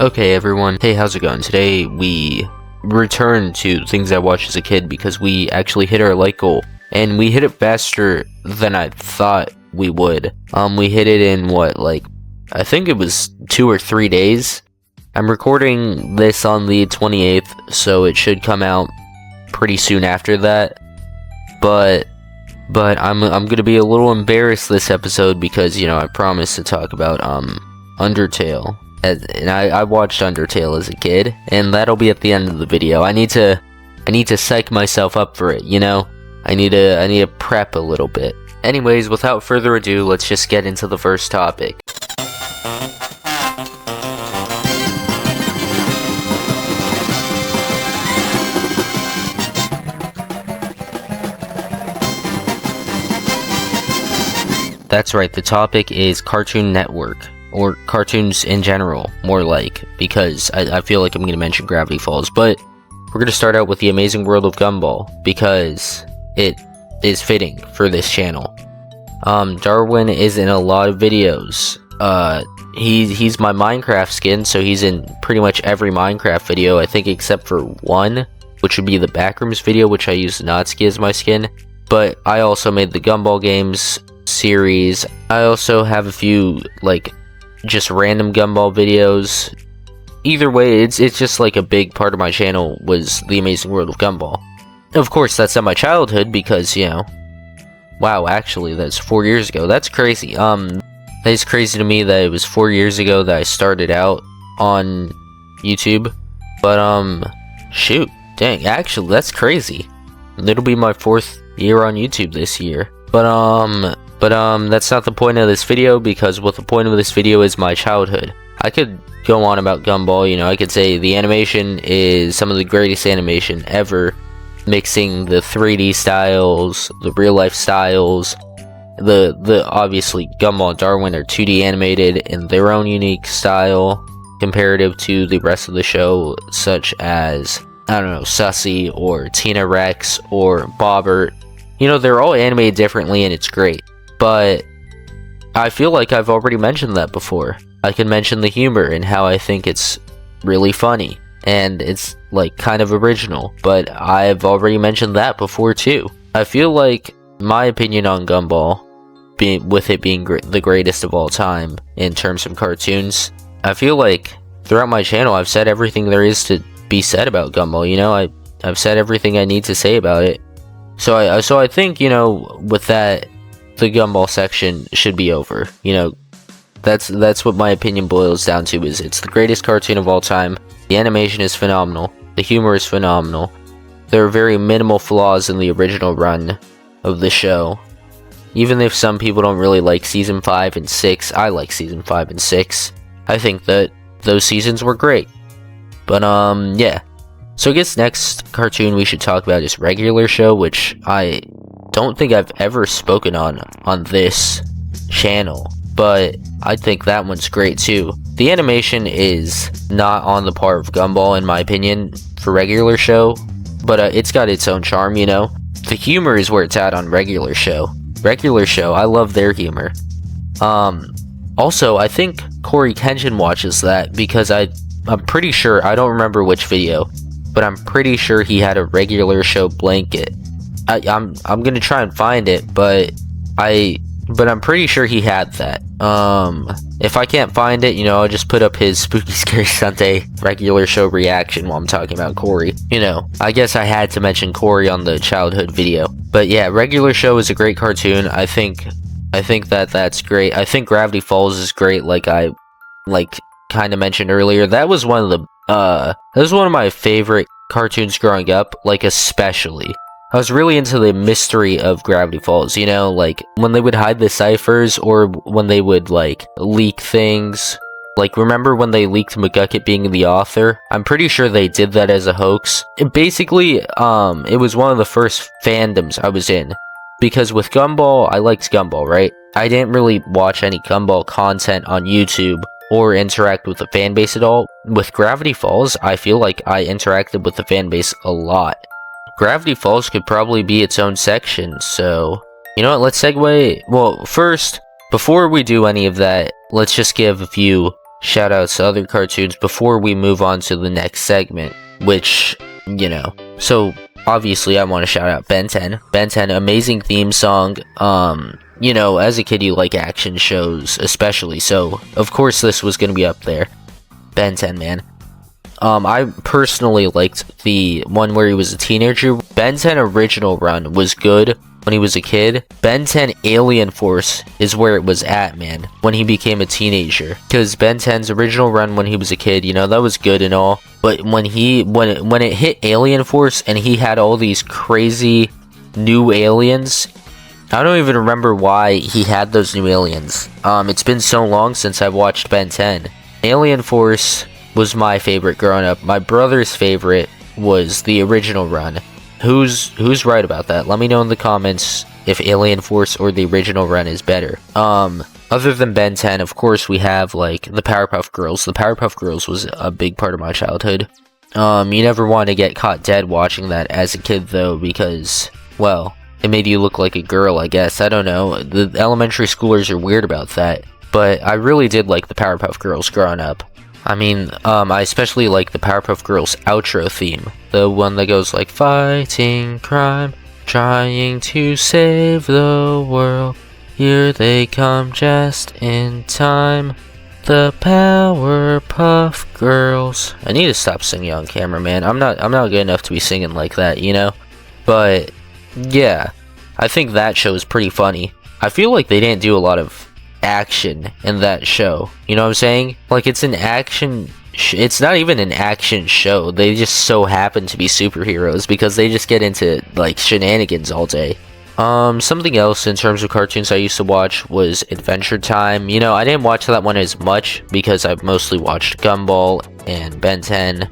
Okay everyone, hey, how's it going? Today we return to things I watched as a kid because we actually hit our like goal, and we hit it faster than I thought we would. We hit it in I think it was 2 or 3 days. I'm recording this on the 28th, so it should come out pretty soon after that. But I'm gonna be a little embarrassed this episode because, I promised to talk about Undertale. And I watched Undertale as a kid, and that'll be at the end of the video. I need to psych myself up for it, I need to prep a little bit. Anyways, without further ado, let's just get into the first topic. That's right, the topic is Cartoon Network. Or cartoons in general, more like, because I feel like I'm going to mention Gravity Falls, but we're going to start out with The Amazing World of Gumball, because it is fitting for this channel. Darwin is in a lot of videos. He's my Minecraft skin, so he's in pretty much every Minecraft video, I think except for one, which would be the Backrooms video, which I used Natsuki as my skin. But I also made the Gumball Games series. I also have a few, just random Gumball videos. Either way, it's just a big part of my channel was The Amazing World of Gumball. Of course, that's not my childhood because, wow, actually, that's 4 years ago. That's crazy. It's crazy to me that it was 4 years ago that I started out on YouTube. But, shoot, dang, actually, that's crazy. It'll be my 4th year on YouTube this year. But that's not the point of this video, because what the point of this video is my childhood. I could go on about Gumball, I could say the animation is some of the greatest animation ever, mixing the 3D styles, the real life styles. The obviously Gumball and Darwin are 2D animated in their own unique style, comparative to the rest of the show, such as, I don't know, Sussy or Tina Rex or Bobbert. They're all animated differently and it's great. But I feel like I've already mentioned that before. I can mention the humor and how I think it's really funny. And it's, kind of original. But I've already mentioned that before, too. I feel like my opinion on Gumball, with it being the greatest of all time in terms of cartoons, I feel like throughout my channel I've said everything there is to be said about Gumball. I've said everything I need to say about it. So I think, with that, the Gumball section should be over. That's what my opinion boils down to, is it's the greatest cartoon of all time. The animation is phenomenal. The humor is phenomenal. There are very minimal flaws in the original run of the show. Even if some people don't really like Season 5 and 6, I like Season 5 and 6. I think that those seasons were great. But, yeah. So I guess next cartoon we should talk about is Regular Show, which I don't think I've ever spoken on this channel, but I think that one's great too. The animation is not on the par of Gumball in my opinion for Regular Show, but it's got its own charm, The humor is where it's at on Regular Show. Regular Show, I love their humor. Also, I think Corey Kenshin watches that because I'm pretty sure, I don't remember which video, but I'm pretty sure he had a Regular Show blanket. I'm gonna try and find it, but I'm pretty sure he had that. If I can't find it, I'll just put up his Spooky Scary Sunday Regular Show reaction while I'm talking about Corey. I guess I had to mention Corey on the childhood video. But yeah, Regular Show is a great cartoon. I think that's great. I think Gravity Falls is great, I kind of mentioned earlier. That was one of my favorite cartoons growing up, especially. I was really into the mystery of Gravity Falls, when they would hide the ciphers, or when they would, leak things. Remember when they leaked McGucket being the author? I'm pretty sure they did that as a hoax. Basically, it was one of the first fandoms I was in. Because with Gumball, I liked Gumball, right? I didn't really watch any Gumball content on YouTube or interact with the fanbase at all. With Gravity Falls, I feel like I interacted with the fanbase a lot. Gravity Falls could probably be its own section, so you know what, let's segue. Well, first, before we do any of that, let's just give a few shout outs to other cartoons before we move on to the next segment, which, you know, so obviously I want to shout out Ben 10. Ben 10, amazing theme song. You know, as a kid you like action shows especially, so of course this was going to be up there. Ben 10, man. I personally liked the one where he was a teenager. Ben 10 original run was good when he was a kid. Ben 10 Alien Force is where it was at, man, when he became a teenager. Because Ben 10's original run when he was a kid, you know, that was good and all. But when it hit Alien Force and he had all these crazy new aliens, I don't even remember why he had those new aliens. It's been so long since I've watched Ben 10. Alien Force was my favorite growing up. My brother's favorite was the original run. Who's right about that? Let me know in the comments if Alien Force or the original run is better. Other than Ben 10, of course, we have, like, the Powerpuff Girls. The Powerpuff Girls was a big part of my childhood. You never want to get caught dead watching that as a kid, though, because, well, it made you look like a girl, I guess. I don't know. The elementary schoolers are weird about that. But I really did like the Powerpuff Girls growing up. I mean, I especially like the Powerpuff Girls outro theme. The one that goes like, fighting crime, trying to save the world. Here they come just in time. The Powerpuff Girls. I need to stop singing on camera, man. I'm not good enough to be singing like that, you know? But yeah, I think that show is pretty funny. I feel like they didn't do a lot of action in that show. You know what I'm saying? Like, it's an action... it's not even an action show. They just so happen to be superheroes because they just get into, like, shenanigans all day. Something else in terms of cartoons I used to watch was Adventure Time. You know, I didn't watch that one as much because I've mostly watched Gumball and Ben 10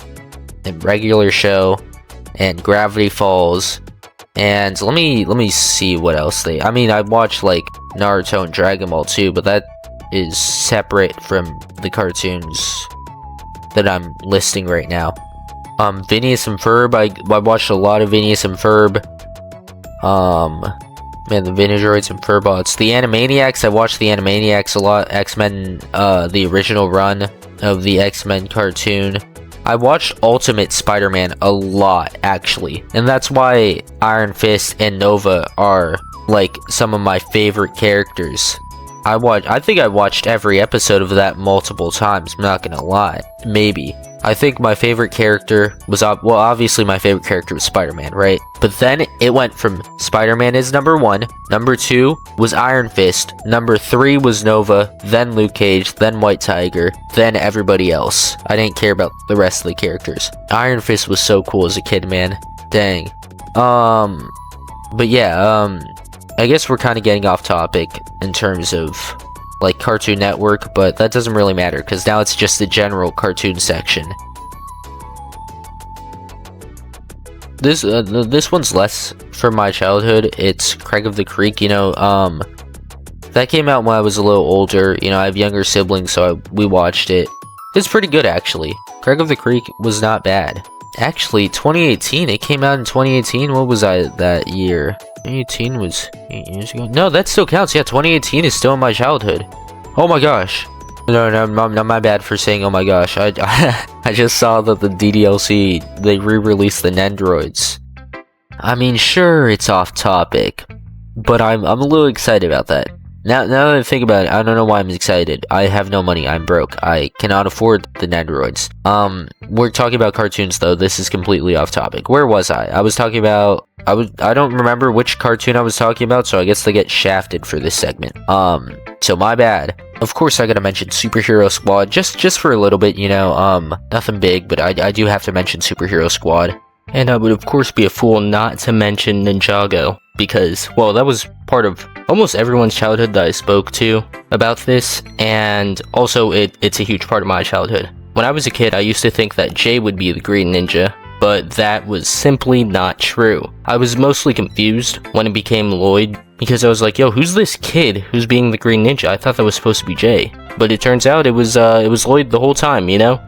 and Regular Show and Gravity Falls. And let me see what else I mean, I watched, like, Naruto and Dragon Ball too, but that is separate from the cartoons that I'm listing right now. Phineas and Ferb, I watched a lot of Phineas and Ferb. Man, the Vinidroids and Furbots. The Animaniacs, I watched the Animaniacs a lot. X-Men, the original run of the X-Men cartoon. I watched Ultimate Spider-Man a lot, actually. And that's why Iron Fist and Nova are, like, some of my favorite characters. I think I watched every episode of that multiple times, I'm not gonna lie. Maybe. I think my favorite character was, well, obviously my favorite character was Spider-Man, right? But then it went from Spider-Man is number 1, number 2 was Iron Fist, number 3 was Nova, then Luke Cage, then White Tiger, then everybody else. I didn't care about the rest of the characters. Iron Fist was so cool as a kid, man. Dang. But yeah, I guess we're kind of getting off topic in terms of, like, Cartoon Network, but that doesn't really matter, because now it's just the general cartoon section. This one's less from my childhood. It's Craig of the Creek, you know, that came out when I was a little older. You know, I have younger siblings, so we watched it. It's pretty good, actually. Craig of the Creek was not bad. Actually, 2018, it came out in 2018. What was I that year? 2018 was 8 years ago. No, that still counts. Yeah, 2018 is still in my childhood. Oh my gosh. No, my bad for saying oh my gosh. I just saw that the DDLC, they re-released the Nendroids. I mean, sure, it's off topic, but I'm a little excited about that. Now that I think about it, I don't know why I'm excited. I have no money. I'm broke. I cannot afford the Nendroids. We're talking about cartoons, though. This is completely off topic. Where was I? I was talking about... I don't remember which cartoon I was talking about, so I guess they get shafted for this segment. So my bad. Of course, I gotta mention Superhero Squad, just for a little bit, you know, nothing big, but I do have to mention Superhero Squad. And I would, of course, be a fool not to mention Ninjago, because, well, that was part of almost everyone's childhood that I spoke to about this, and also it's a huge part of my childhood. When I was a kid, I used to think that Jay would be the Green Ninja, but that was simply not true. I was mostly confused when it became Lloyd, because I was like, yo, who's this kid who's being the Green Ninja? I thought that was supposed to be Jay. But it turns out it was Lloyd the whole time, you know?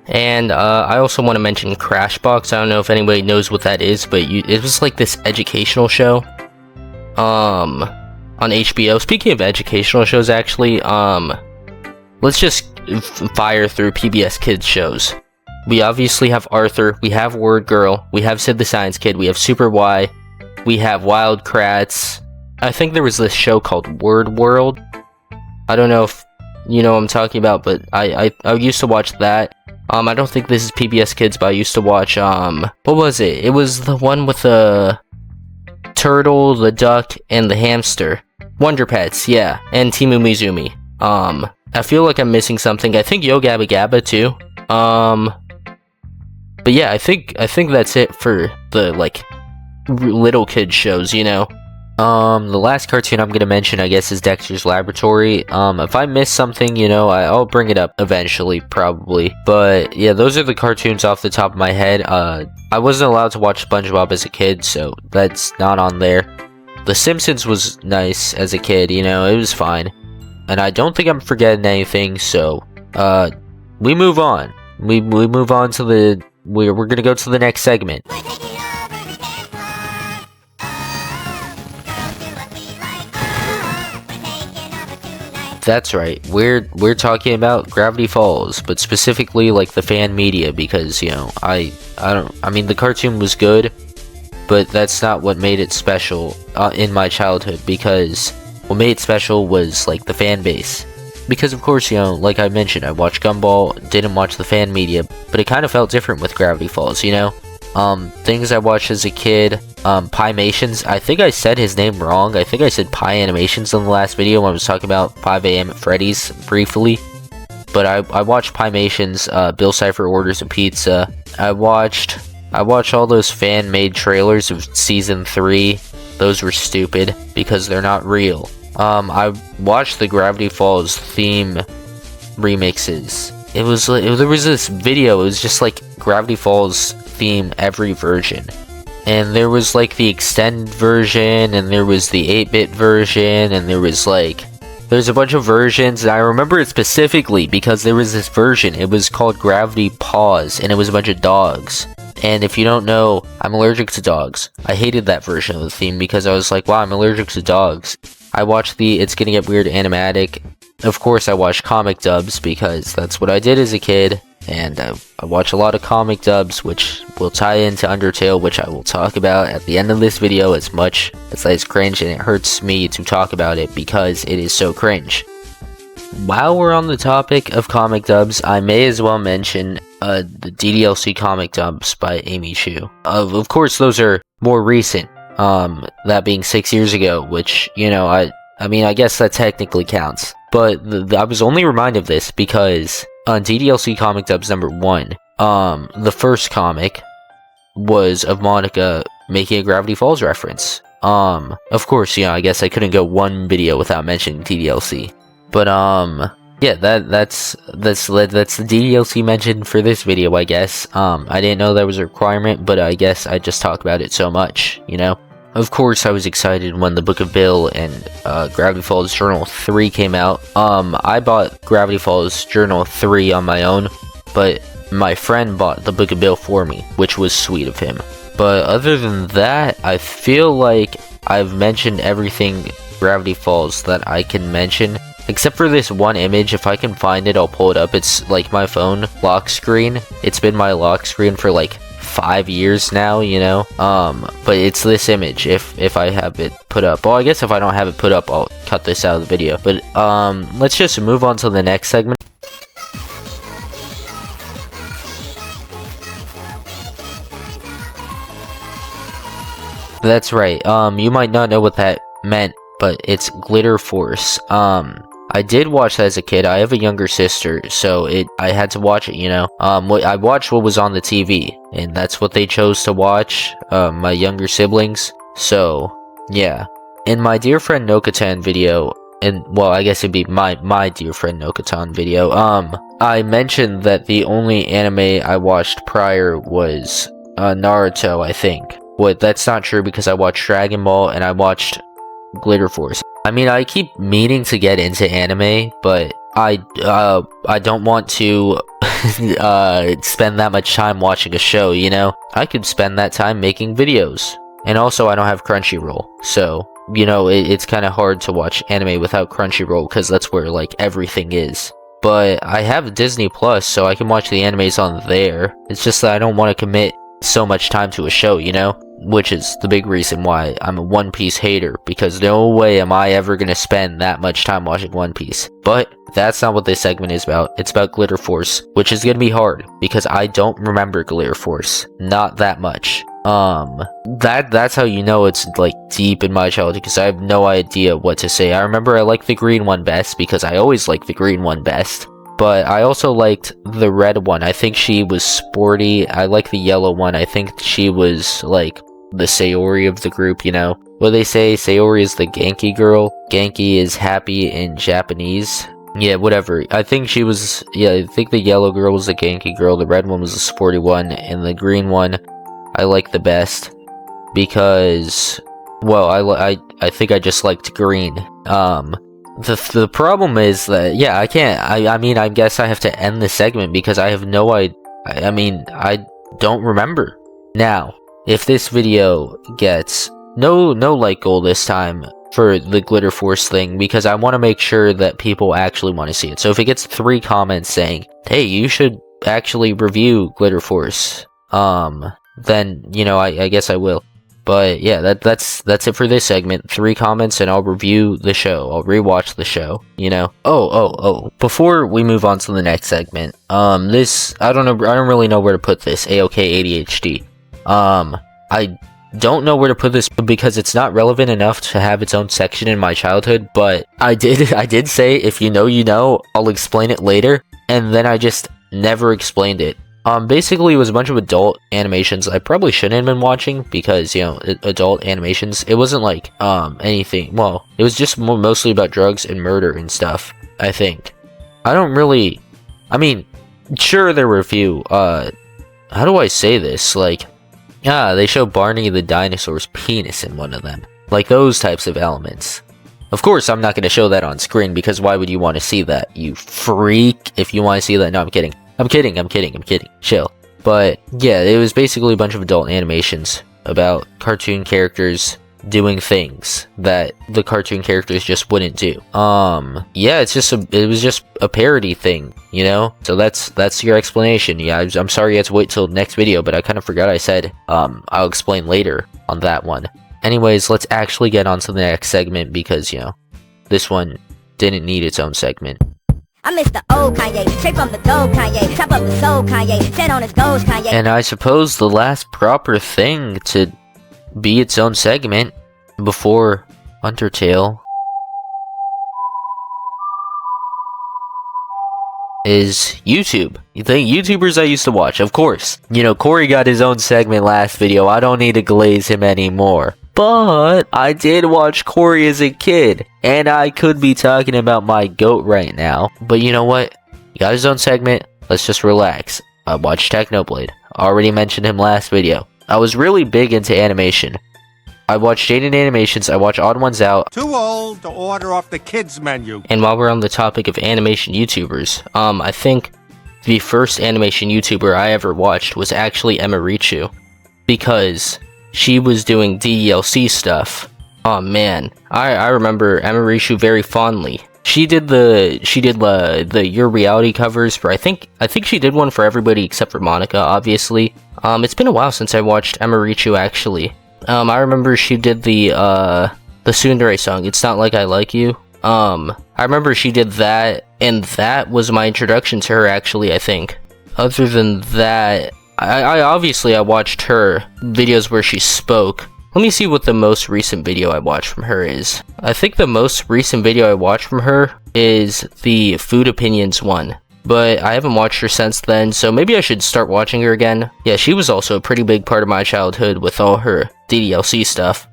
And I also want to mention Crashbox. I don't know if anybody knows what that is, but it was like this educational show on HBO. Speaking of educational shows, actually, let's just fire through PBS Kids shows. We obviously have Arthur, we have Word Girl, we have Sid the Science Kid, we have Super Y, we have Wild Kratts. I think there was this show called Word World. I don't know if you know what I'm talking about, but I used to watch that. I don't think this is PBS Kids, but I used to watch, what was it? It was the one with the turtle, the duck, and the hamster. Wonder Pets, yeah, and Timu Mizumi. I feel like I'm missing something. I think Yo Gabba Gabba too. But yeah, I think that's it for the, like, little kid shows, you know? The last cartoon I'm gonna mention, I guess, is Dexter's Laboratory. If I miss something, you know, I'll bring it up eventually, probably. But yeah, those are the cartoons off the top of my head. I wasn't allowed to watch SpongeBob as a kid, so that's not on there. The Simpsons was nice as a kid, you know, it was fine. And I don't think I'm forgetting anything, so, we move on. We move on to the, we're gonna go to the next segment. That's right, we're talking about Gravity Falls, but specifically like the fan media, because, you know, I mean the cartoon was good, but that's not what made it special in my childhood, because what made it special was like the fan base. Because of course, you know, like I mentioned, I watched Gumball, didn't watch the fan media, but it kind of felt different with Gravity Falls, you know? Things I watched as a kid, Piemations. I think I said his name wrong. I think I said Pie Animations in the last video when I was talking about 5 AM at Freddy's briefly. But I watched Piemations, Bill Cipher Orders a Pizza. I watched all those fan-made trailers of Season 3. Those were stupid, because they're not real. I watched the Gravity Falls theme remixes. There was this video, it was just like Gravity Falls theme every version. And there was like the extended version, and there was the 8-bit version, and there's a bunch of versions, and I remember it specifically because there was this version. It was called Gravity Paws, and it was a bunch of dogs. And if you don't know, I'm allergic to dogs. I hated that version of the theme because I was like, wow, I'm allergic to dogs. I watched the It's Gonna Get Weird animatic. Of course, I watched comic dubs because that's what I did as a kid. And I watch a lot of comic dubs, which will tie into Undertale, which I will talk about at the end of this video, as much as it's cringe, and it hurts me to talk about it because it is so cringe. While we're on the topic of comic dubs, I may as well mention the DDLC comic dubs by Amy Chu. Of course, those are more recent, that being 6 years ago, which, you know, I mean, I guess that technically counts. But I was only reminded of this because on DDLC Comic Dubs #1, the first comic was of Monica making a Gravity Falls reference. Of course, you know, I guess I couldn't go one video without mentioning DDLC. But, yeah, that's the DDLC mentioned for this video, I guess. I didn't know that was a requirement, but I guess I just talk about it so much, you know? Of course, I was excited when the Book of Bill and Gravity Falls Journal 3 came out. I bought Gravity Falls Journal 3 on my own, but my friend bought the Book of Bill for me, which was sweet of him. But other than that, I feel like I've mentioned everything Gravity Falls that I can mention, except for this one image. If I can find it, I'll pull it up. It's like my phone lock screen. It's been my lock screen for like 5 years now, you know, but it's this image. If I have it put up, well, I guess if I don't have it put up, I'll cut this out of the video. But let's just move on to the next segment. That's right. You might not know what that meant, but it's Glitter Force. I did watch that as a kid. I have a younger sister, so I had to watch it, you know. I watched what was on the TV, and that's what they chose to watch, my younger siblings. So, yeah. In my Dear Friend Nokatan video, and, well, I guess it'd be my Dear Friend Nokatan video, I mentioned that the only anime I watched prior was, Naruto, I think. But that's not true because I watched Dragon Ball, and I watched Glitter Force. I mean, I keep meaning to get into anime, but I don't want to spend that much time watching a show, you know? I could spend that time making videos. And also, I don't have Crunchyroll, so, you know, it's kind of hard to watch anime without Crunchyroll, because that's where, like, everything is. but I have Disney Plus, so I can watch the animes on there. It's just that I don't want to commit so much time to a show, you know? Which is the big reason why I'm a One Piece hater, because no way am I ever gonna spend that much time watching One Piece. But that's not what this segment is about. It's about Glitter Force, which is gonna be hard, because I don't remember Glitter Force. Not that much. That's how you know it's like deep in my childhood, because I have no idea what to say. I remember I liked the green one best, because I always liked the green one best. But I also liked the red one. I think she was sporty. I like the yellow one. I think she was like the Sayori of the group, you know? What they say, Sayori is the Genki girl. Genki is happy in Japanese. Yeah, whatever. I think she was, yeah, I think the yellow girl was the Genki girl, the red one was the sporty one, and the green one I like the best because, well, I think I just liked green. The problem is that, yeah, I mean, I guess I have to end the segment because I have no idea. I mean, I don't remember. Now, if this video gets no like goal this time for the Glitter Force thing, because I want to make sure that people actually want to see it. So if it gets 3 comments saying, hey, you should actually review Glitter Force, then, you know, I guess I will. But yeah, that's it for this segment. 3 comments and I'll review the show. I'll rewatch the show, you know. Oh. Before we move on to the next segment, this, I don't really know where to put this. AOK ADHD. I don't know where to put this because it's not relevant enough to have its own section in my childhood, but I did say, if you know, you know, I'll explain it later, and then I just never explained it. Basically, it was a bunch of adult animations I probably shouldn't have been watching because, you know, adult animations, it wasn't like, anything, well, it was just mostly about drugs and murder and stuff, I think. I mean, sure, there were a few, how do I say this, like, they show Barney the dinosaur's penis in one of them, like those types of elements. Of course, I'm not going to show that on screen because why would you want to see that, you freak? If you want to see that, no, I'm kidding. I'm kidding. Chill. But yeah, it was basically a bunch of adult animations about cartoon characters doing things that the cartoon characters just wouldn't do. Yeah, it was just a parody thing, you know? So that's your explanation. Yeah, I'm sorry you had to wait till next video, but I kind of forgot I said, I'll explain later on that one. Anyways, let's actually get on to the next segment because, you know, this one didn't need its own segment. I miss the old Kanye, straight from the gold Kanye, chop up the soul Kanye, set on his goals Kanye. And I suppose the last proper thing to be its own segment before Undertale is YouTube. You think YouTubers I used to watch, of course. You know, Corey got his own segment last video, I don't need to glaze him anymore. But I did watch Corey as a kid, and I could be talking about my goat right now. But you know what? He got his own segment, let's just relax. I watched Technoblade. Already mentioned him last video. I was really big into animation. I watched Jaden Animations, I watched Odd Ones Out. Too old to order off the kids menu. And while we're on the topic of animation YouTubers, I think the first animation YouTuber I ever watched was actually Emma Richu. Because she was doing DLC stuff. Oh man, I remember Emma Richu very fondly. She did the Your Reality covers for I think she did one for everybody except for Monica, obviously. It's been a while since I watched Emma Richu actually. I remember she did the Tsundere song, It's Not Like I Like You. I remember she did that, and that was my introduction to her actually, I think. Other than that, I obviously watched her videos where she spoke. Let me see what the most recent video I watched from her is. I think the most recent video I watched from her is the Food Opinions one. But I haven't watched her since then, so maybe I should start watching her again. Yeah, she was also a pretty big part of my childhood with all her DDLC stuff.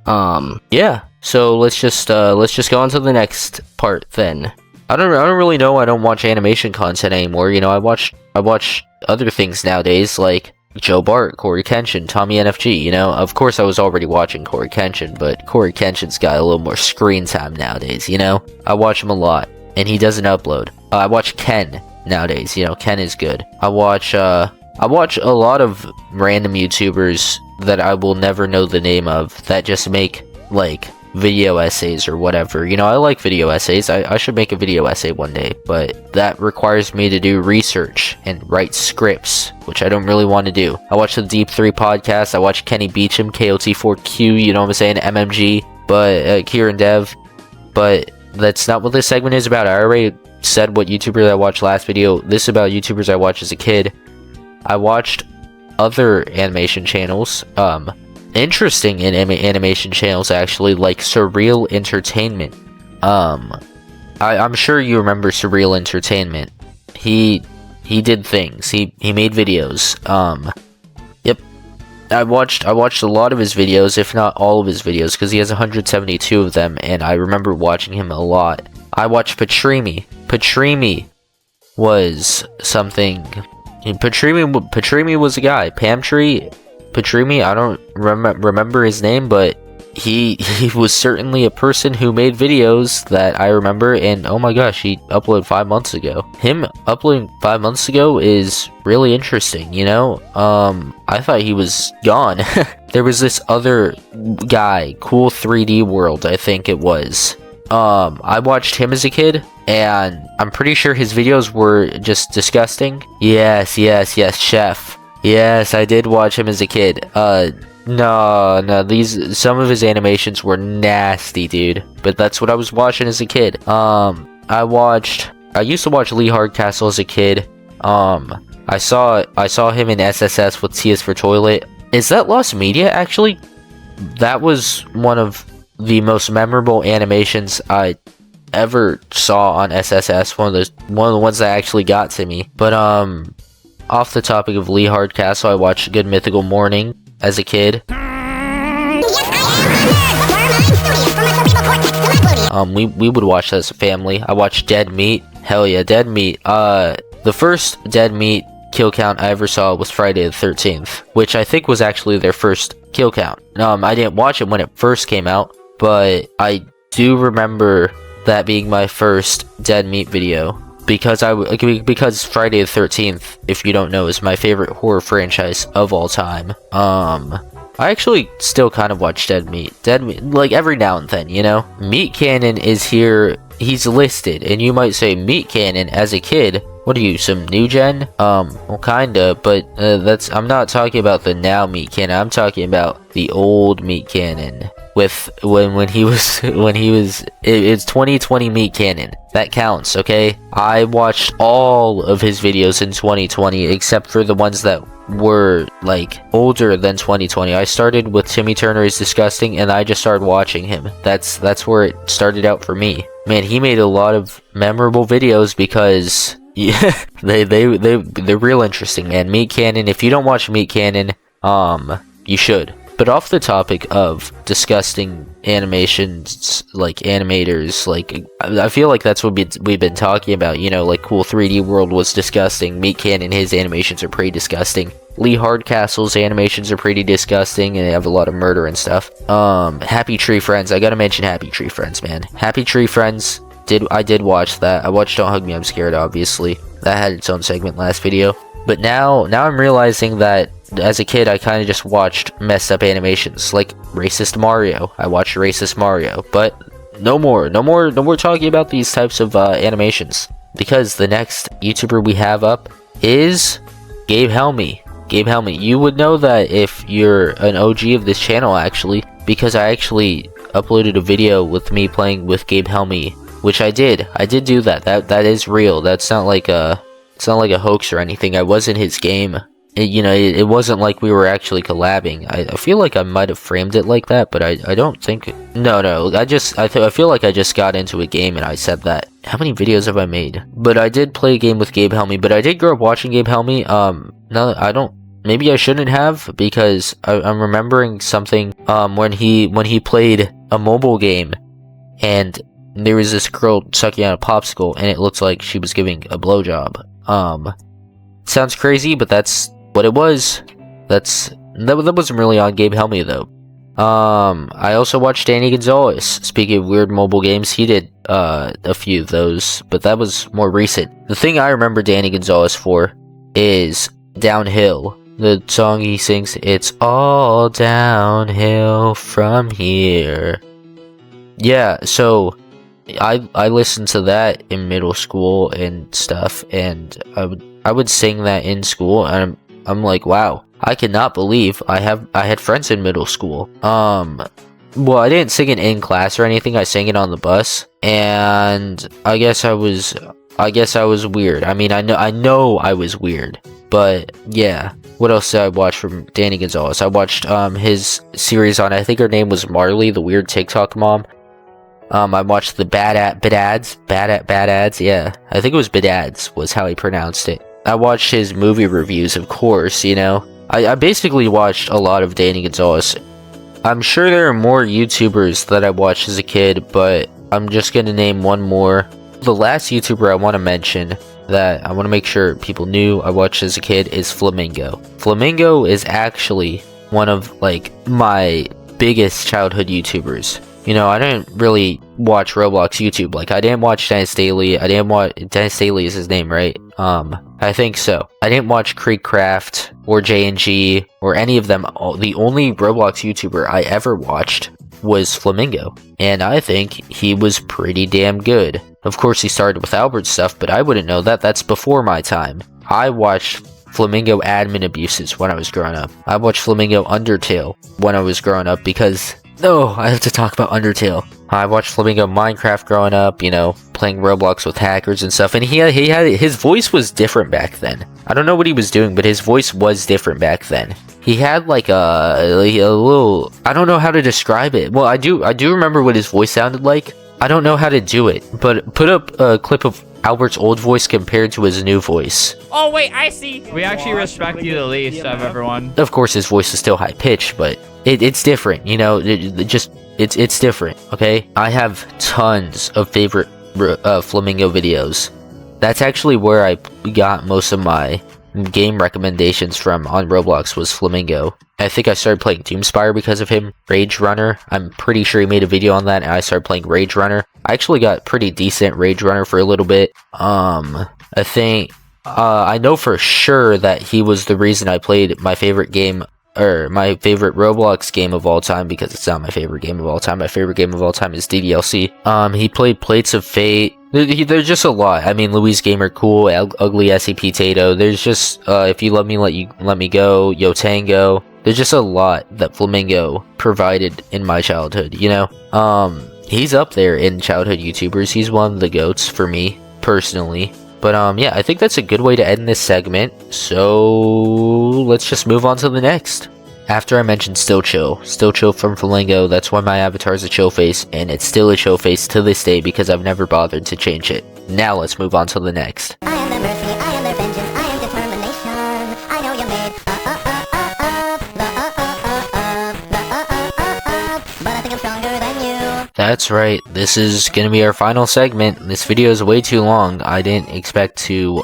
Yeah. So let's just go on to the next part then. I don't really know. I don't watch animation content anymore. You know, I watch other things nowadays like Joe Bart, Corey Kenshin, Tommy NFG, you know? Of course I was already watching Corey Kenshin, but Corey Kenshin's got a little more screen time nowadays, you know? I watch him a lot, and he doesn't upload. I watch Ken nowadays, you know, Ken is good. I watch a lot of random YouTubers that I will never know the name of that just make, like, video essays or whatever. You know, I like video essays. I should make a video essay one day, but that requires me to do research and write scripts, which I don't really want to do. I watch the Deep 3 podcast. I watch Kenny Beecham, KOT4Q, you know what I'm saying, MMG, but Kieran Dev. But that's not what this segment is about. I already said what YouTubers I watched last video. This is about YouTubers I watched as a kid. I watched other animation channels, interesting animation channels actually, like Surreal Entertainment. I'm sure you remember Surreal Entertainment. He did things. He made videos. Yep. I watched a lot of his videos, if not all of his videos, because he has 172 of them, and I remember watching him a lot. I watched Patrimi. Patrimi was something. Patrimi was a guy. Patrimi, I don't remember his name, but he was certainly a person who made videos that I remember, and oh my gosh, he uploaded 5 months ago. Him uploading 5 months ago is really interesting, you know? I thought he was gone. There was this other guy, Cool 3D World, I think it was. I watched him as a kid, and I'm pretty sure his videos were just disgusting. Yes, Chef. Yes, I did watch him as a kid. No, some of his animations were nasty, dude. But that's what I was watching as a kid. I used to watch Lee Hardcastle as a kid. I saw him in SSS with T is for Toilet. Is that Lost Media, actually? That was one of the most memorable animations I ever saw on SSS. One of the ones that actually got to me. But, off the topic of Lee Hardcastle, I watched Good Mythical Morning as a kid. We would watch that as a family. I watched Dead Meat. Hell yeah, Dead Meat. The first Dead Meat kill count I ever saw was Friday the 13th, which I think was actually their first kill count. I didn't watch it when it first came out, but I do remember that being my first Dead Meat video. Because Friday the 13th, if you don't know, is my favorite horror franchise of all time. I actually still kind of watch Dead Meat, like every now and then, you know? Meat Cannon is here, he's listed, and you might say, Meat Cannon as a kid, what are you, some new gen? Well kinda, but I'm not talking about the now Meat Cannon, I'm talking about the old Meat Cannon. With it's 2020 Meat Cannon. That counts, okay? I watched all of his videos in 2020 except for the ones that were like older than 2020. I started with Timmy Turner is Disgusting, and I just started watching him. That's where it started out for me. Man, he made a lot of memorable videos because yeah, they're real interesting, man. Meat Cannon. If you don't watch Meat Cannon, you should. But off the topic of disgusting animations, like animators, like I feel like that's what we've been talking about, you know, like Cool 3D World was disgusting, Meat Cannon, his animations are pretty disgusting, Lee Hardcastle's animations are pretty disgusting, and they have a lot of murder and stuff. Happy Tree Friends, I gotta mention Happy Tree Friends, man. Happy Tree Friends, I did watch that. I watched Don't Hug Me, I'm Scared, obviously. That had its own segment last video. But now I'm realizing that as a kid, I kind of just watched messed up animations, like Racist Mario. I watched Racist Mario, but no more talking about these types of animations, because the next YouTuber we have up is Gabe Helmy. Gabe Helmy, you would know that if you're an OG of this channel, actually, because I actually uploaded a video with me playing with Gabe Helmy, which I did do that. That is real. That's not like a hoax or anything. I was in his game. It wasn't like we were actually collabing. I feel like I might have framed it like that, but I don't think. No. I feel like I just got into a game and I said that. How many videos have I made? But I did play a game with Gabe Helmy. But I did grow up watching Gabe Helmy. No, I don't. Maybe I shouldn't have, because I'm remembering something. When he played a mobile game, and there was this girl sucking on a popsicle, and it looked like she was giving a blowjob. Sounds crazy, but that's what it was. That wasn't really on Gabe Helmy though. I also watched Danny Gonzalez. Speaking of weird mobile games, he did a few of those, but that was more recent. The thing I remember Danny Gonzalez for is Downhill. The song he sings, it's all downhill from here. yeah, so I listened to that in middle school and stuff, and I would sing that in school, and I'm like, wow, I cannot believe I had friends in middle school. Well, I didn't sing it in class or anything. I sang it on the bus, and I guess I was weird. I mean, I know I was weird, but yeah. What else did I watch from Danny Gonzalez? I watched his series on, I think her name was Marley, the weird TikTok mom. I watched the Bad Ads. Yeah, I think it was Bad Ads was how he pronounced it. I watched his movie reviews, of course. You know, I basically watched a lot of Danny Gonzalez. I'm sure there are more YouTubers that I watched as a kid, but I'm just gonna name one more. The last YouTuber I want to mention that I want to make sure people knew I watched as a kid is Flamingo. Flamingo is actually one of like my biggest childhood YouTubers. You know, I didn't really watch Roblox YouTube. Like, I didn't watch Dennis Daily. Dennis Daily is his name, right? I think so. I didn't watch Creekcraft or J&G or any of them. The only Roblox YouTuber I ever watched was Flamingo, and I think he was pretty damn good. Of course, he started with Albert's stuff, but I wouldn't know that. That's before my time. I watched Flamingo admin abuses when I was growing up. I watched Flamingo Undertale when I was growing up because... No, I have to talk about Undertale. I watched Flamingo Minecraft growing up, you know, playing Roblox with hackers and stuff, and he had his voice was different back then. I don't know what he was doing, but his voice was different back then. He had like a little, I don't know how to describe it. Well, I do remember what his voice sounded like. I don't know how to do it, but put up a clip of Albert's old voice compared to his new voice. Oh wait, I see. We actually respect you the least of everyone. Of course, his voice is still high pitched, but it's different. You know, it's different. Okay, I have tons of favorite Flamingo videos. That's actually where I got most of my game recommendations from on Roblox was Flamingo. I think I started playing Doomspire because of him. Rage Runner, I'm pretty sure he made a video on that, and I started playing Rage Runner. I actually got pretty decent Rage Runner for a little bit. I think I know for sure that he was the reason I played my favorite game, or my favorite Roblox game of all time, because it's not my favorite game of all time. My favorite game of all time is DDLC. He played Plates of Fate. There's just a lot. I mean, Louise Gamer Cool, Ugly SE Potato. There's just If You Love Me, Let Me Go, Yo Tango. There's just a lot that Flamingo provided in my childhood, you know? He's up there in childhood YouTubers. He's one of the GOATs for me, personally. But, yeah, I think that's a good way to end this segment. So, let's just move on to the next. After I mentioned Still Chill from Flamingo, that's why my avatar is a chill face, and it's still a chill face to this day because I've never bothered to change it. Now let's move on to the next. I am their mercy, I am their vengeance, I am determination. I know you made but I think I'm stronger than you. That's right, this is gonna be our final segment. This video is way too long. I didn't expect to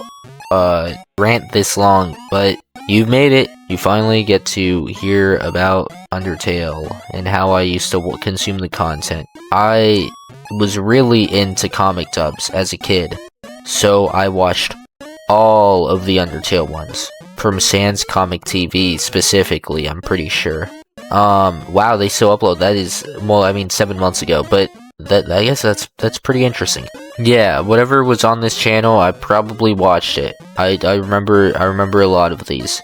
rant this long, but you've made it. You finally get to hear about Undertale and how I used to consume the content. I was really into comic dubs as a kid, so I watched all of the Undertale ones. From Sans Comic TV specifically, I'm pretty sure. Wow, they still upload. That is, well, I mean, 7 months ago, but I guess that's pretty interesting. Yeah, whatever was on this channel, I probably watched it. I remember a lot of these.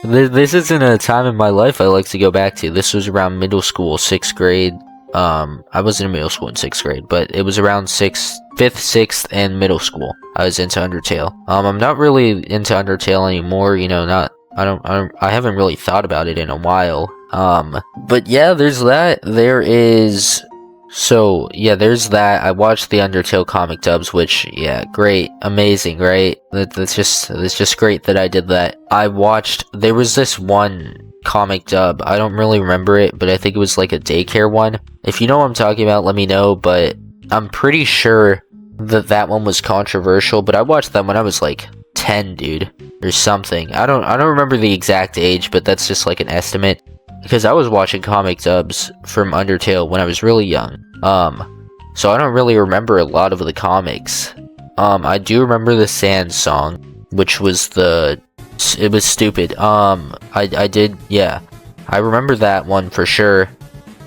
This isn't a time in my life I like to go back to. This was around middle school, 6th grade. I wasn't in middle school in 6th grade, but it was around 5th, 6th, and middle school. I was into Undertale. I'm not really into Undertale anymore, you know, I haven't really thought about it in a while. But yeah, there's that. There's that. I watched the Undertale comic dubs, which, yeah, great, amazing, right? That's just great that I did that. There was this one comic dub, I don't really remember it, but I think it was like a daycare one. If you know what I'm talking about, let me know, but I'm pretty sure that one was controversial, but I watched that when I was like 10, dude, or something. I don't remember the exact age, but that's just like an estimate, because I was watching comic dubs from Undertale when I was really young. So I don't really remember a lot of the comics. I do remember the Sans song, which was it was stupid. I remember that one for sure.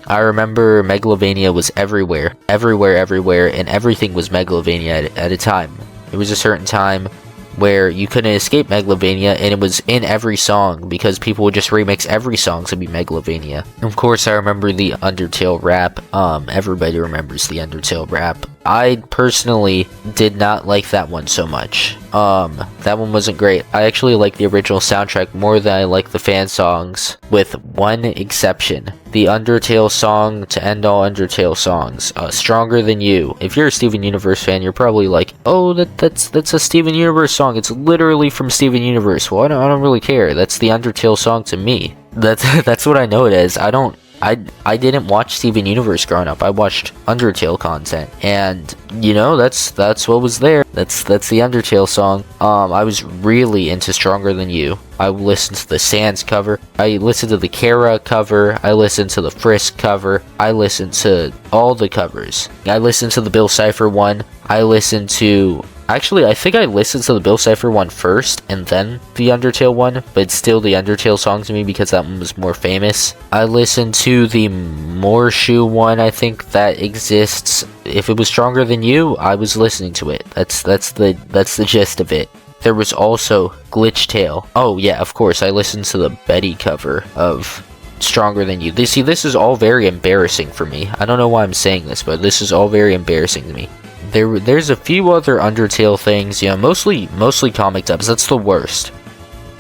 I remember Megalovania was everywhere, everywhere, and everything was Megalovania at a time. There was a certain time where you couldn't escape Megalovania, and it was in every song because people would just remix every song to be Megalovania. Of course, I remember the Undertale rap. Everybody remembers the Undertale rap. I personally did not like that one so much. That one wasn't great. I actually like the original soundtrack more than I like the fan songs, with one exception. The Undertale song to end all Undertale songs, Stronger Than You. If you're a Steven Universe fan, you're probably like, oh, that's a Steven Universe song. It's literally from Steven Universe. Well, I don't really care. That's the Undertale song to me. That's what I know it as. I didn't watch Steven Universe growing up. I watched Undertale content, and you know, that's what was there. That's the Undertale song. I was really into Stronger Than You. I listened to the Sans cover. I listened to the Kara cover. I listened to the Frisk cover. I listened to all the covers. I listened to the Bill Cipher one. I listened to... Actually, I think I listened to the Bill Cipher one first, and then the Undertale one, but still the Undertale song to me because that one was more famous. I listened to the Morshu one, I think that exists. If it was Stronger Than You, I was listening to it. That's the gist of it. There was also Glitch Tale. Oh yeah, of course, I listened to the Betty cover of Stronger Than You. This is all very embarrassing for me. I don't know why I'm saying this, but this is all very embarrassing to me. There's a few other Undertale things, you know, mostly comic dubs. That's the worst.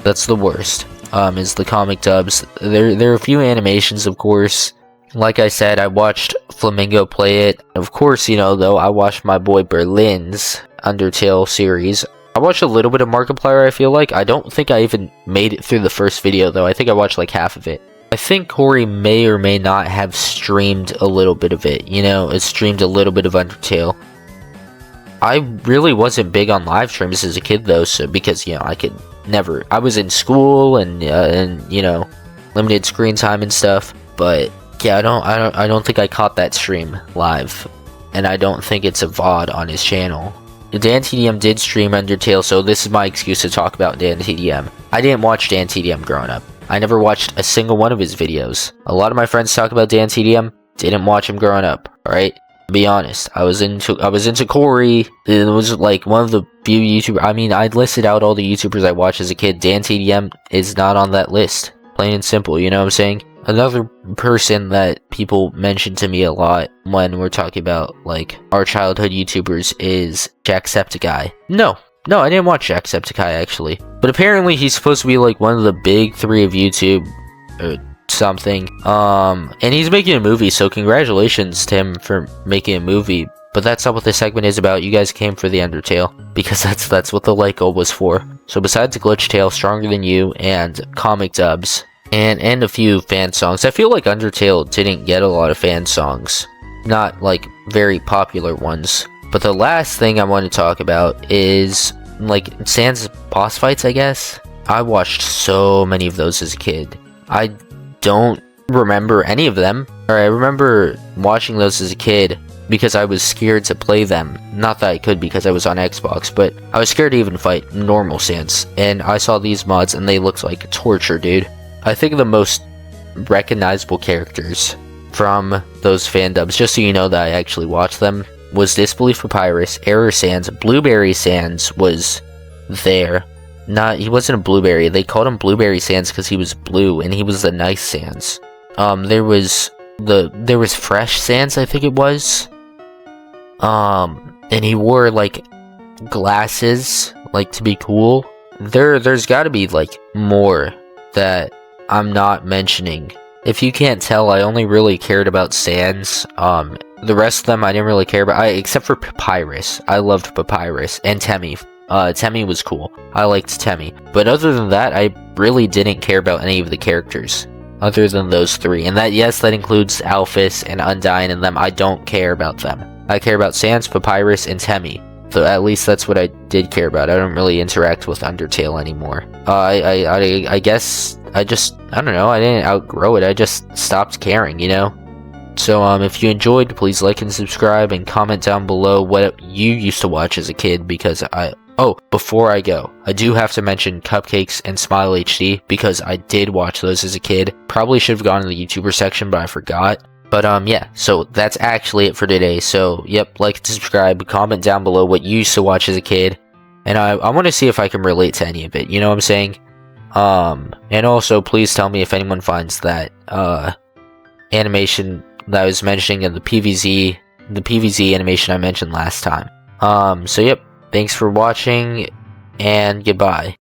Is the comic dubs. There are a few animations, of course. Like I said, I watched Flamingo play it. Of course, you know, though, I watched my boy Berlin's Undertale series. I watched a little bit of Markiplier, I feel like. I don't think I even made it through the first video, though. I think I watched like half of it. I think Corey may or may not have streamed a little bit of it, you know, it streamed a little bit of Undertale. I really wasn't big on live streams as a kid, though, so because, you know, I was in school and you know, limited screen time and stuff, but yeah, I don't think I caught that stream live, and I don't think it's a VOD on his channel. DanTDM did stream Undertale, so this is my excuse to talk about DanTDM. I didn't watch DanTDM growing up. I never watched a single one of his videos. A lot of my friends talk about DanTDM, didn't watch him growing up, alright? Be honest, I was into Corey. It was like one of the few YouTubers. I mean, I listed out all the YouTubers I watched as a kid. DanTDM is not on that list. Plain and simple, you know what I'm saying? Another person that people mention to me a lot when we're talking about, like, our childhood YouTubers is Jacksepticeye. No, I didn't watch Jacksepticeye, actually. But apparently he's supposed to be, like, one of the big three of YouTube, or something. And he's making a movie, so congratulations to him for making a movie. But that's not what this segment is about. You guys came for the Undertale, because that's what the like goal was for. So besides Glitch Tale, Stronger Than You, and comic dubs, and a few fan songs, I feel like Undertale didn't get a lot of fan songs. Not, like, very popular ones. But the last thing I want to talk about is, like, Sans boss fights, I guess? I watched so many of those as a kid. I don't remember any of them. Or I remember watching those as a kid because I was scared to play them. Not that I could because I was on Xbox, but I was scared to even fight normal Sans. And I saw these mods and they looked like torture, dude. I think the most recognizable characters from those fan dubs, just so you know that I actually watched them, was Disbelief Papyrus, Error Sans, Blueberry Sans was there. He wasn't a blueberry. They called him Blueberry Sans because he was blue, and he was the nice Sans. There was Fresh Sans, I think it was. And he wore, like, glasses, like, to be cool. There's gotta be, like, more that I'm not mentioning. If you can't tell, I only really cared about Sans. The rest of them I didn't really care about, except for Papyrus. I loved Papyrus, and Temmie. Temmie was cool. I liked Temmie. But other than that, I really didn't care about any of the characters. Other than those three. And that, yes, that includes Alphys and Undyne and them. I don't care about them. I care about Sans, Papyrus, and Temmie. So at least that's what I did care about. I don't really interact with Undertale anymore. I guess I don't know, I didn't outgrow it. I just stopped caring, you know? So, if you enjoyed, please like and subscribe and comment down below what you used to watch as a kid, because before I go, I do have to mention Cupcakes and Smile HD, because I did watch those as a kid. Probably should have gone in the YouTuber section, but I forgot. But yeah, so that's actually it for today. So yep, like and subscribe, comment down below what you used to watch as a kid, and I want to see if I can relate to any of it. You know what I'm saying? And also please tell me if anyone finds that animation that I was mentioning in the PVZ animation I mentioned last time. So yep, thanks for watching, and goodbye.